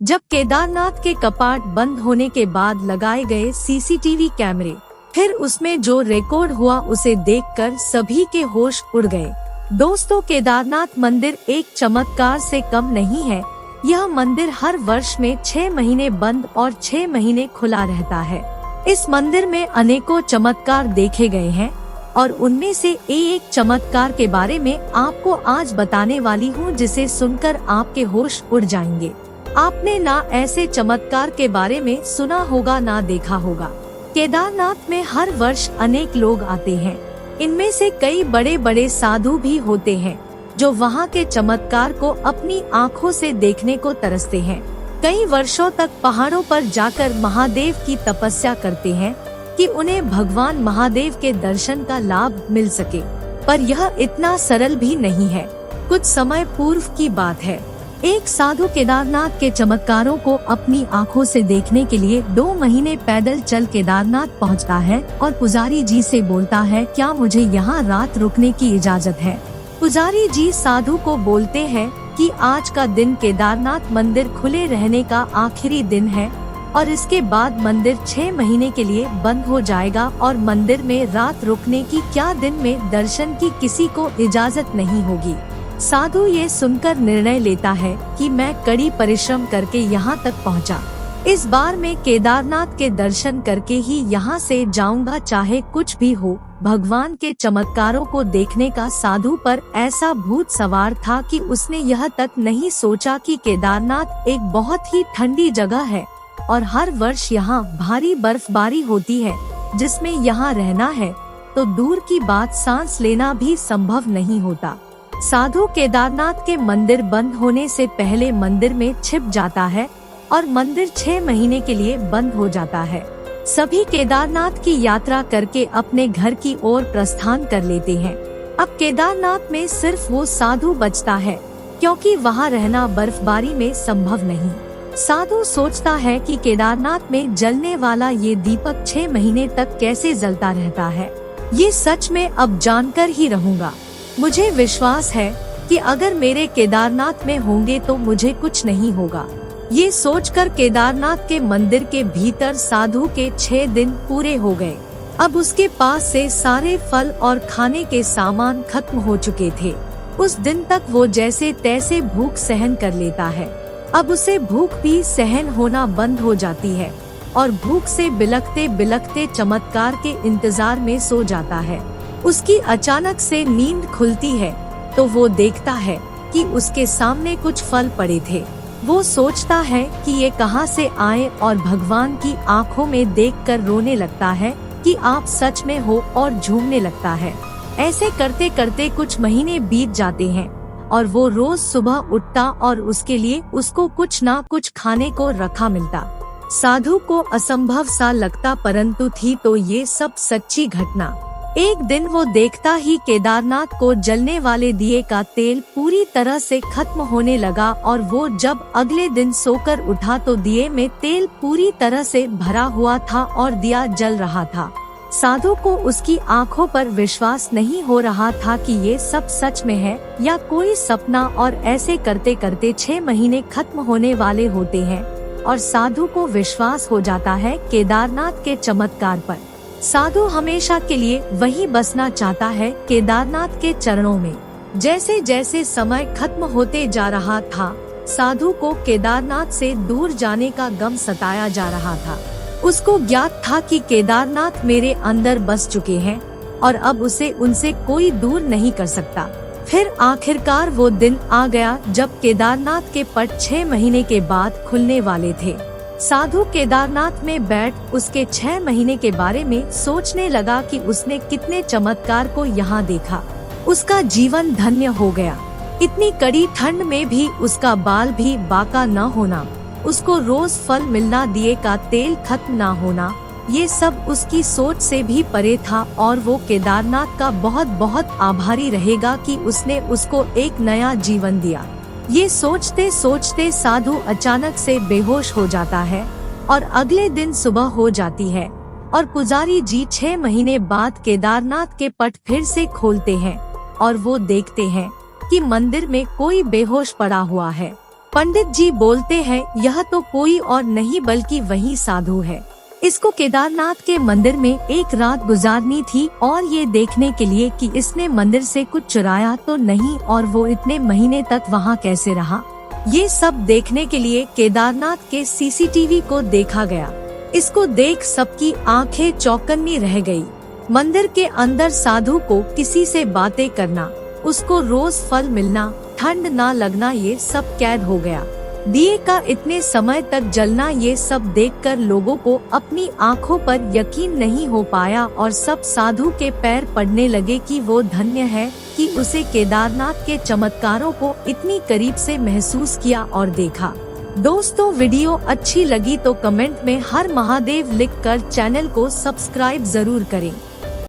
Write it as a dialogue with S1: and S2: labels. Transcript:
S1: जब केदारनाथ के कपाट बंद होने के बाद लगाए गए सीसीटीवी कैमरे, फिर उसमें जो रिकॉर्ड हुआ उसे देखकर सभी के होश उड़ गए। दोस्तों, केदारनाथ मंदिर एक चमत्कार से कम नहीं है। यह मंदिर हर वर्ष में 6 महीने बंद और 6 महीने खुला रहता है। इस मंदिर में अनेकों चमत्कार देखे गए हैं और उनमें से एक चमत्कार के बारे में आपको आज बताने वाली हूँ, जिसे सुनकर आपके होश उड़ जाएंगे। आपने ना ऐसे चमत्कार के बारे में सुना होगा ना देखा होगा। केदारनाथ में हर वर्ष अनेक लोग आते हैं। इनमें से कई बड़े बड़े साधु भी होते हैं जो वहाँ के चमत्कार को अपनी आँखों से देखने को तरसते हैं। कई वर्षों तक पहाड़ों पर जाकर महादेव की तपस्या करते हैं कि उन्हें भगवान महादेव के दर्शन का लाभ मिल सके। पर यह इतना सरल भी नहीं है। कुछ समय पूर्व की बात है। एक साधु केदारनाथ के चमत्कारों को अपनी आँखों से देखने के लिए 2 महीने पैदल चल केदारनाथ पहुंचता है और पुजारी जी से बोलता है, क्या मुझे यहाँ रात रुकने की इजाजत है। पुजारी जी साधु को बोलते हैं कि आज का दिन केदारनाथ मंदिर खुले रहने का आखिरी दिन है और इसके बाद मंदिर 6 महीने के लिए बंद हो जाएगा और मंदिर में रात रुकने की क्या, दिन में दर्शन की किसी को इजाजत नहीं होगी। साधु ये सुनकर निर्णय लेता है कि मैं कड़ी परिश्रम करके यहाँ तक पहुँचा। इस बार मैं केदारनाथ के दर्शन करके ही यहाँ से जाऊँगा, चाहे कुछ भी हो। भगवान के चमत्कारों को देखने का साधु पर ऐसा भूत सवार था कि उसने यह तक नहीं सोचा कि केदारनाथ एक बहुत ही ठंडी जगह है और हर वर्ष यहाँ भारी बर्फबारी होती है, जिसमें यहाँ रहना है तो दूर की बात, सांस लेना भी संभव नहीं होता। साधु केदारनाथ के मंदिर बंद होने से पहले मंदिर में छिप जाता है और मंदिर 6 महीने के लिए बंद हो जाता है। सभी केदारनाथ की यात्रा करके अपने घर की ओर प्रस्थान कर लेते हैं। अब केदारनाथ में सिर्फ वो साधु बचता है, क्योंकि वहाँ रहना बर्फबारी में संभव नहीं। साधु सोचता है कि केदारनाथ में जलने वाला ये दीपक 6 महीने तक कैसे जलता रहता है। ये सच में अब जानकर ही रहूंगा। मुझे विश्वास है कि अगर मेरे केदारनाथ में होंगे तो मुझे कुछ नहीं होगा। ये सोचकर केदारनाथ के मंदिर के भीतर साधु के 6 दिन पूरे हो गए। अब उसके पास से सारे फल और खाने के सामान खत्म हो चुके थे। उस दिन तक वो जैसे तैसे भूख सहन कर लेता है। अब उसे भूख भी सहन होना बंद हो जाती है और भूख से बिलखते बिलखते चमत्कार के इंतजार में सो जाता है। उसकी अचानक से नींद खुलती है तो वो देखता है कि उसके सामने कुछ फल पड़े थे। वो सोचता है कि ये कहाँ से आए और भगवान की आँखों में देखकर रोने लगता है कि आप सच में हो और झूमने लगता है। ऐसे करते करते कुछ महीने बीत जाते हैं और वो रोज सुबह उठता और उसके लिए उसको कुछ ना कुछ खाने को रखा मिलता। साधु को असंभव सा लगता, परंतु थी तो ये सब सच्ची घटना। एक दिन वो देखता ही केदारनाथ को जलने वाले दिए का तेल पूरी तरह से खत्म होने लगा और वो जब अगले दिन सोकर उठा तो दिए में तेल पूरी तरह से भरा हुआ था और दिया जल रहा था। साधु को उसकी आंखों पर विश्वास नहीं हो रहा था कि ये सब सच में है या कोई सपना, और ऐसे करते करते 6 महीने खत्म होने वाले होते हैं और साधु को विश्वास हो जाता है केदारनाथ के चमत्कार पर। साधु हमेशा के लिए वहीं बसना चाहता है, केदारनाथ के चरणों में। जैसे जैसे समय खत्म होते जा रहा था, साधु को केदारनाथ से दूर जाने का गम सताया जा रहा था। उसको ज्ञात था कि केदारनाथ मेरे अंदर बस चुके हैं और अब उसे उनसे कोई दूर नहीं कर सकता। फिर आखिरकार वो दिन आ गया जब केदारनाथ के पट 6 महीने के बाद खुलने वाले थे। साधु केदारनाथ में बैठ उसके 6 महीने के बारे में सोचने लगा कि उसने कितने चमत्कार को यहाँ देखा। उसका जीवन धन्य हो गया। इतनी कड़ी ठंड में भी उसका बाल भी बांका न होना, उसको रोज फल मिलना, दिए का तेल खत्म न होना, ये सब उसकी सोच से भी परे था और वो केदारनाथ का बहुत बहुत आभारी रहेगा कि उसने उसको एक नया जीवन दिया। ये सोचते सोचते साधु अचानक से बेहोश हो जाता है और अगले दिन सुबह हो जाती है और पुजारी जी 6 महीने बाद केदारनाथ के पट फिर से खोलते हैं और वो देखते हैं कि मंदिर में कोई बेहोश पड़ा हुआ है। पंडित जी बोलते हैं यह तो कोई और नहीं बल्कि वही साधु है। इसको केदारनाथ के मंदिर में एक रात गुजारनी थी और ये देखने के लिए कि इसने मंदिर से कुछ चुराया तो नहीं और वो इतने महीने तक वहाँ कैसे रहा। ये सब देखने के लिए केदारनाथ के सीसीटीवी को देखा गया। इसको देख सबकी आंखें चौकन्नी रह गई। मंदिर के अंदर साधु को किसी से बातें करना, उसको रोज फल मिलना, ठंड ना लगना, ये सब कैद हो गया। दिए का इतने समय तक जलना, ये सब देखकर लोगों को अपनी आंखों पर यकीन नहीं हो पाया और सब साधु के पैर पड़ने लगे कि वो धन्य है कि उसे केदारनाथ के चमत्कारों को इतनी करीब से महसूस किया और देखा। दोस्तों, वीडियो अच्छी लगी तो कमेंट में हर महादेव लिखकर चैनल को सब्सक्राइब जरूर करें।